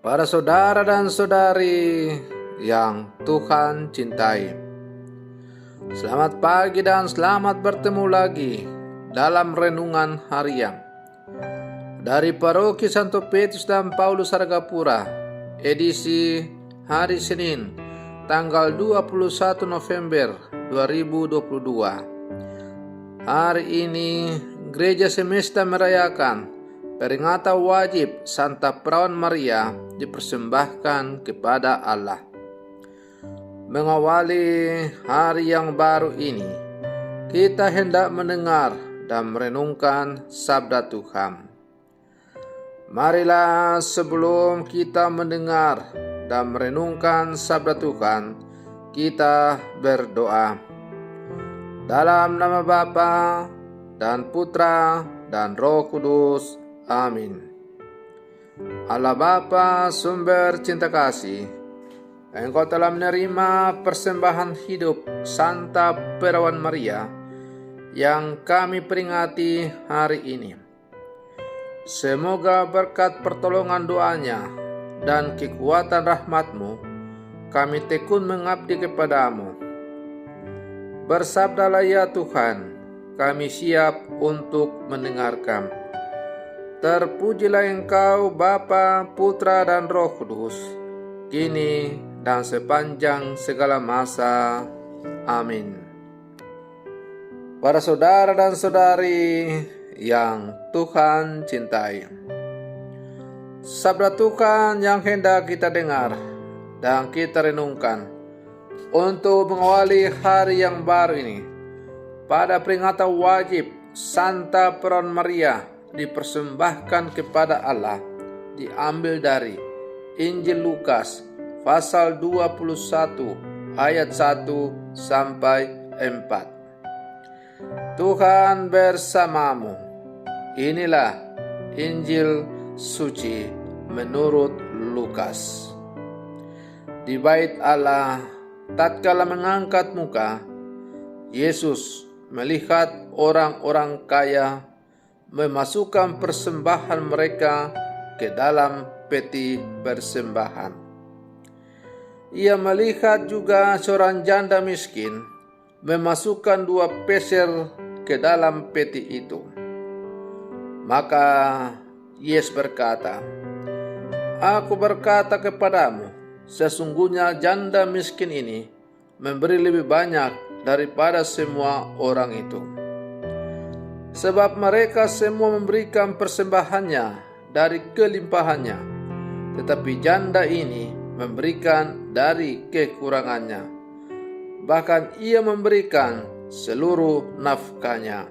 Para saudara dan saudari yang Tuhan cintai, selamat pagi dan selamat bertemu lagi dalam renungan harian dari Paroki Santo Petrus dan Paulus Argapura, edisi hari Senin, tanggal 21 November 2022. Hari ini Gereja Semesta merayakan peringatan wajib Santa Perawan Maria dipersembahkan kepada Allah. Mengawali hari yang baru ini, kita hendak mendengar dan merenungkan sabda Tuhan. Marilah sebelum kita mendengar dan merenungkan sabda Tuhan, kita berdoa. Dalam nama Bapa dan Putra dan Roh Kudus. Amin. Allah Bapa, sumber cinta kasih, Engkau telah menerima persembahan hidup Santa Perawan Maria yang kami peringati hari ini. Semoga berkat pertolongan doanya dan kekuatan rahmat-Mu, kami tekun mengabdi kepadamu. Bersabdalah ya Tuhan, kami siap untuk mendengarkan. Terpujilah Engkau Bapa, Putra dan Roh Kudus, kini dan sepanjang segala masa. Amin. Para saudara dan saudari yang Tuhan cintai, sabda Tuhan yang hendak kita dengar dan kita renungkan untuk mengawali hari yang baru ini pada peringatan wajib Santa Perawan Maria dipersembahkan kepada Allah diambil dari Injil Lukas pasal 21 ayat 1 sampai 4. Tuhan bersamamu. Inilah Injil suci menurut Lukas. Di bait Allah, tatkala mengangkat muka, Yesus melihat orang-orang kaya memasukkan persembahan mereka ke dalam peti persembahan. Ia melihat juga seorang janda miskin memasukkan 2 peser ke dalam peti itu. Maka Yesus berkata, "Aku berkata kepadamu, sesungguhnya janda miskin ini memberi lebih banyak daripada semua orang itu. Sebab mereka semua memberikan persembahannya dari kelimpahannya, tetapi janda ini memberikan dari kekurangannya. Bahkan ia memberikan seluruh nafkahnya."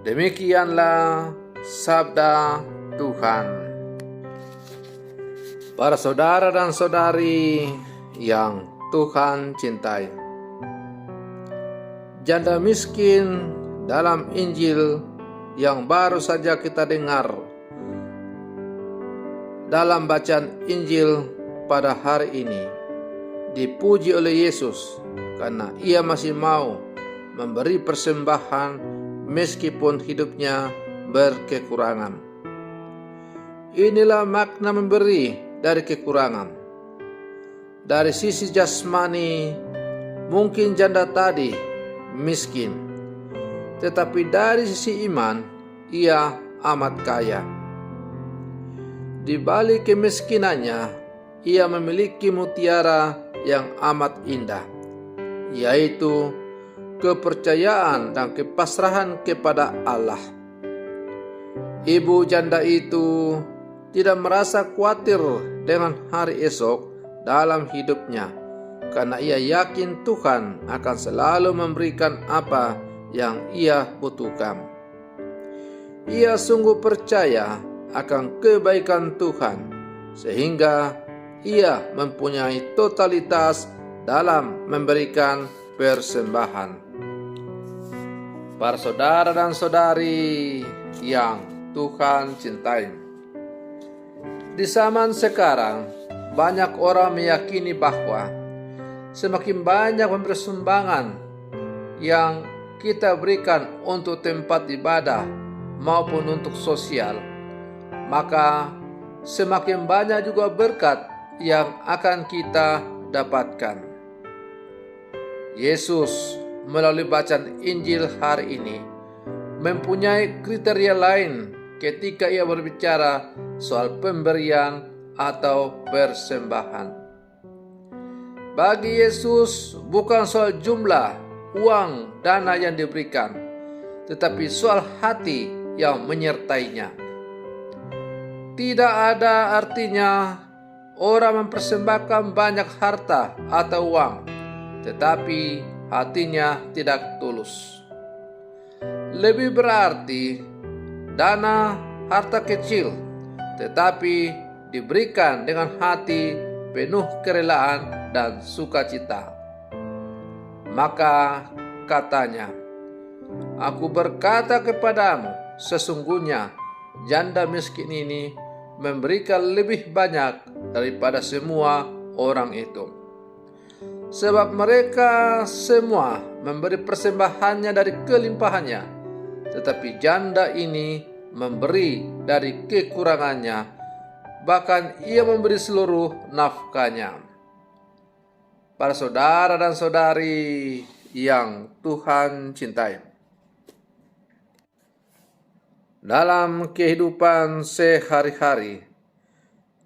Demikianlah sabda Tuhan. Para saudara dan saudari yang Tuhan cintai, janda miskin dalam Injil yang baru saja kita dengar dalam bacaan Injil pada hari ini dipuji oleh Yesus karena ia masih mau memberi persembahan meskipun hidupnya berkekurangan. Inilah makna memberi dari kekurangan. Dari sisi jasmani, mungkin janda tadi miskin, tetapi dari sisi iman, ia amat kaya. Di balik kemiskinannya, ia memiliki mutiara yang amat indah, yaitu kepercayaan dan kepasrahan kepada Allah. Ibu janda itu tidak merasa khawatir dengan hari esok dalam hidupnya, karena ia yakin Tuhan akan selalu memberikan apa yang ia butuhkan. Ia sungguh percaya akan kebaikan Tuhan, sehingga ia mempunyai totalitas dalam memberikan persembahan. Para saudara dan saudari yang Tuhan cintai, di zaman sekarang banyak orang meyakini bahwa semakin banyak memberi sumbangan yang kita berikan untuk tempat ibadah maupun untuk sosial, maka semakin banyak juga berkat yang akan kita dapatkan. Yesus melalui bacaan Injil hari ini mempunyai kriteria lain ketika ia berbicara soal pemberian atau persembahan. Bagi Yesus bukan soal jumlah uang dana yang diberikan, tetapi soal hati yang menyertainya. Tidak ada artinya orang mempersembahkan banyak harta atau uang, tetapi hatinya tidak tulus. Lebih berarti dana harta kecil, tetapi diberikan dengan hati penuh kerelaan dan sukacita. Maka katanya, "Aku berkata kepadamu, sesungguhnya janda miskin ini memberikan lebih banyak daripada semua orang itu. Sebab mereka semua memberi persembahannya dari kelimpahannya, tetapi janda ini memberi dari kekurangannya, bahkan ia memberi seluruh nafkahnya." Para saudara dan saudari yang Tuhan cintai, dalam kehidupan sehari-hari,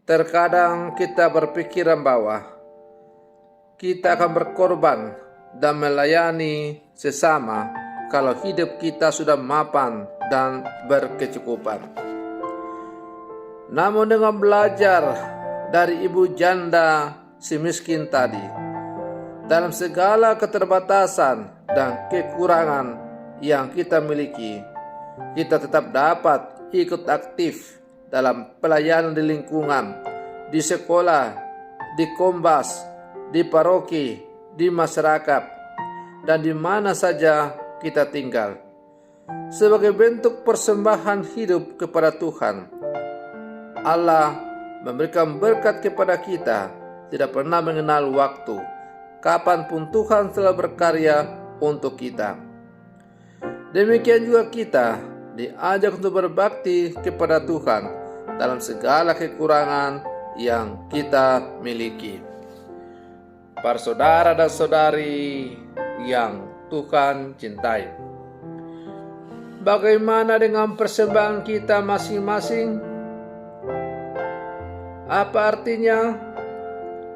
terkadang kita berpikiran bahwa kita akan berkorban dan melayani sesama kalau hidup kita sudah mapan dan berkecukupan. Namun dengan belajar dari ibu janda si miskin tadi, dalam segala keterbatasan dan kekurangan yang kita miliki, kita tetap dapat ikut aktif dalam pelayanan di lingkungan, di sekolah, di kombas, di paroki, di masyarakat, dan di mana saja kita tinggal. Sebagai bentuk persembahan hidup kepada Tuhan, Allah memberikan berkat kepada kita, tidak pernah mengenal waktu, kapanpun Tuhan telah berkarya untuk kita. Demikian juga kita diajak untuk berbakti kepada Tuhan dalam segala kekurangan yang kita miliki. Para saudara dan saudari yang Tuhan cintai, bagaimana dengan persembahan kita masing-masing? Apa artinya?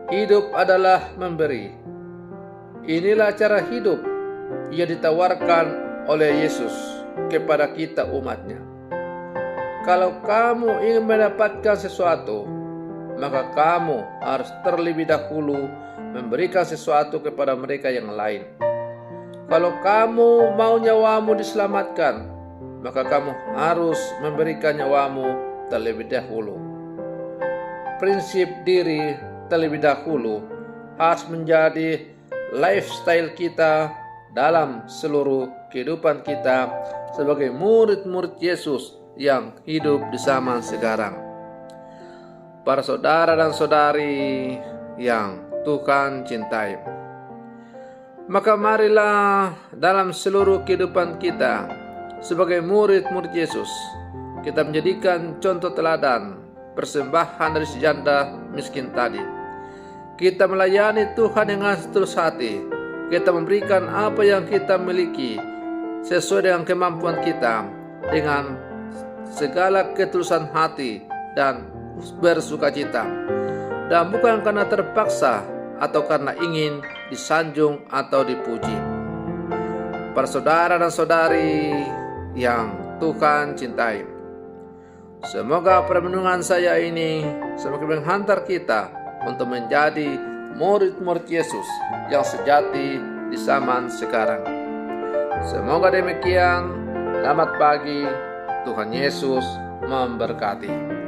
Hidup adalah memberi. Inilah cara hidup yang ditawarkan oleh Yesus kepada kita umatnya. Kalau kamu ingin mendapatkan sesuatu, maka kamu harus terlebih dahulu memberikan sesuatu kepada mereka yang lain. Kalau kamu mau nyawamu diselamatkan, maka kamu harus memberikan nyawamu terlebih dahulu. Prinsip diri terlebih dahulu harus menjadi lifestyle kita dalam seluruh kehidupan kita sebagai murid-murid Yesus yang hidup di zaman sekarang. Para saudara dan saudari yang Tuhan cintai, maka marilah dalam seluruh kehidupan kita sebagai murid-murid Yesus, kita menjadikan contoh teladan persembahan dari si janda miskin tadi. Kita melayani Tuhan dengan setulus hati. Kita memberikan apa yang kita miliki sesuai dengan kemampuan kita, dengan segala ketulusan hati dan bersukacita, dan bukan karena terpaksa atau karena ingin disanjung atau dipuji. Para saudara dan saudari yang Tuhan cintai, semoga permenungan saya ini semakin menghantar kita untuk menjadi murid-murid Yesus yang sejati di zaman sekarang. Semoga demikian. Selamat pagi. Tuhan Yesus memberkati.